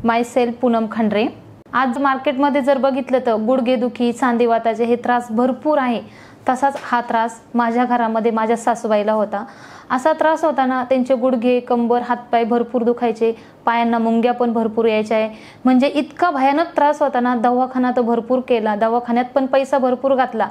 माय self Poonam Khandre. आज मार्केटमध्ये जर बघितलं तर गुडघेदुखी, सांधेवाताचे हे त्रास भरपूर आहे। तसाच हा त्रास माझ्या घरामध्ये माझ्या सासूबाईला होता। असा त्रास होता ना, त्यांचे गुडघे, कंबर, हातपाय भरपूर दुखायचे, पायांना मुंग्या पण भरपूर यायच्या। म्हणजे इतका भयानक त्रास होता ना, दवाखाना तर भरपूर केला, दवाखान्यात पण पैसा भरपूर घातला,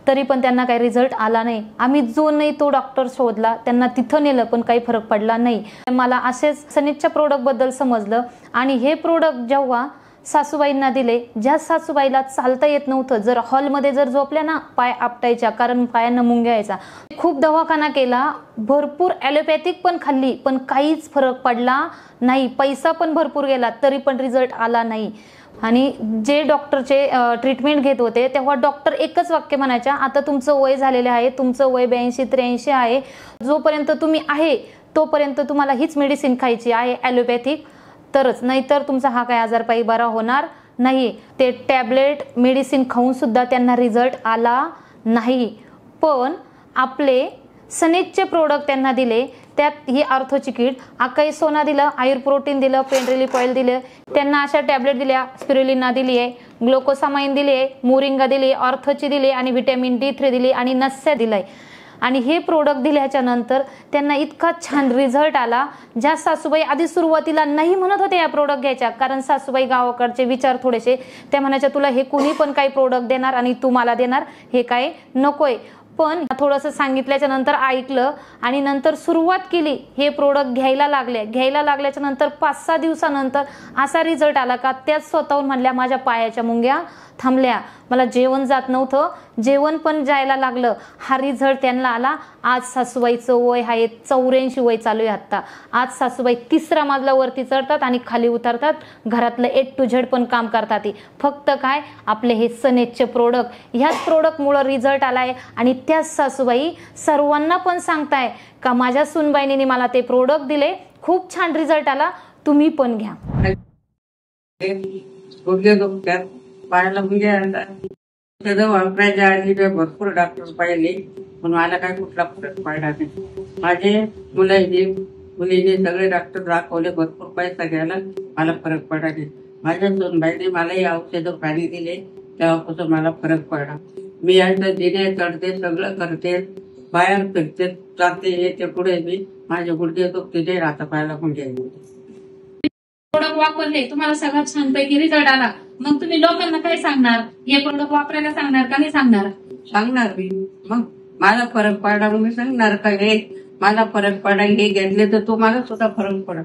तरी पण त्यांना काही रिझल्ट आला नाही। आम्ही जो नाही तो डॉक्टर शोधला, त्यांना तिथं नेलं पण काही फरक पडला नाही। मला असेच सनेजच्या प्रोडक्ट बद्दल समजलं आणि हे प्रोडक्ट जेव्हा सासूबाईंना दिले, ज्या सासूबाईला चालता येत नव्हतं, जर हॉलमध्ये जर झोपल्या ना पाय आपटायच्या, कारण पायांना मुंग्या यायचा, खूप दवाखाना केला, भरपूर ॲलोपॅथिक पण खाल्ली, पण काहीच फरक पडला नाही। पैसा पण भरपूर गेला तरी पण रिझल्ट आला नाही। आणि जे डॉक्टरचे ट्रीटमेंट घेत होते तेव्हा डॉक्टर एकच वाक्य म्हणायच्या, आता तुमचं वय झालेलं आहे, तुमचं वय 82-83 आहे, जोपर्यंत तुम्ही आहे तोपर्यंत तुम्हाला हीच मेडिसिन खायची आहे ॲलोपॅथिक, तरच, नाहीतर तुमचा हा काही आजार पायी बरा होणार नाही। ते टॅबलेट मेडिसिन खाऊन सुद्धा त्यांना रिझल्ट आला नाही। पण आपले सनेजचे प्रोडक्ट त्यांना दिले, त्यात ही आर्थोची किट, अकाई सोना दिलं, आयुर प्रोटीन दिलं, पेंड्रिलिप ऑइल दिलं, त्यांना अशा टॅबलेट दिल्या, स्पिरुलिना दिली आहे, ग्लुकोसामाइन दिली आहे, मोरिंगा दिली, ऑर्थोची दिली आणि व्हिटॅमिन D3 दिली आणि नस्या दिलाय। आणि हे प्रोडक्ट दिल्याच्या नंतर त्यांना इतका छान रिझल्ट आला। ज्या सासूबाई आधी सुरुवातीला नाही म्हणत होते या प्रोडक्ट घ्यायच्या, कारण सासूबाई गावाकडचे विचार थोडेसे, त्या म्हणायच्या तुला हे कोणी पण काही प्रोडक्ट देणार आणि तू मला देणार, हे काय नकोय। पण थोडंसं सांगितल्याच्या नंतर ऐकलं आणि नंतर सुरुवात केली, हे प्रोडक्ट घ्यायला लागल्याच्या नंतर 5-6 दिवसानंतर असा रिझल्ट आला का त्याच स्वतःहून म्हणल्या माझ्या पायाच्या मुंग्या थांबल्या, मला जेवण जात नव्हतं, जेवण पण जायला लागलं। हा रिझल्ट त्यांना आला। आज सासूबाईचं वय आहे 84 वय चालू आहे आता। आज सासूबाई 3रा मजला वरती चढतात आणि खाली उतरतात, घरातलं A to Z पण काम करतात। फक्त काय, आपले हे सनेजचे प्रोडक्ट, ह्याच प्रोडक्टमुळे रिझल्ट आलाय आणि त्याच सासूबाई सर्वांना पण सांगताय का माझ्या सुनबाईंनी मला ते प्रोडक्ट दिले, खूप छान रिझल्ट आला, तुम्ही पण घ्या। पायाला मुंग्या सगळं वापरायच्या आधी भरपूर डॉक्टर पाहिले, पण मला काय कुठला फरक पडला नाही। माझे मुलीने सगळे डॉक्टर दाखवले, भरपूर पैसा घ्यायला, मला फरक पडला नाही। माझ्या सोनबाईने मलाही औषधं पाणी दिले, तेव्हापासून मला फरक पडला। मी आता दिने चढते, सगळं करते, बाहेर फिरते, जाते, येते, पुढे मी माझे गुडघे दुखते ते आता पायाला मुंग्या येते। प्रोडक्ट वापरले, तुम्हाला सगळ्यात छान पैकी रिझल्ट आला, मग तुम्ही लोकांना काय सांगणार? हे प्रोडक्ट वापरायला सांगणार का नाही सांगणार? सांगणार मी। मग मला फरक पडला, मी सांगणार का हे मला फरक पडला, हे घेतले तर तुम्हाला सुद्धा फरक पडला।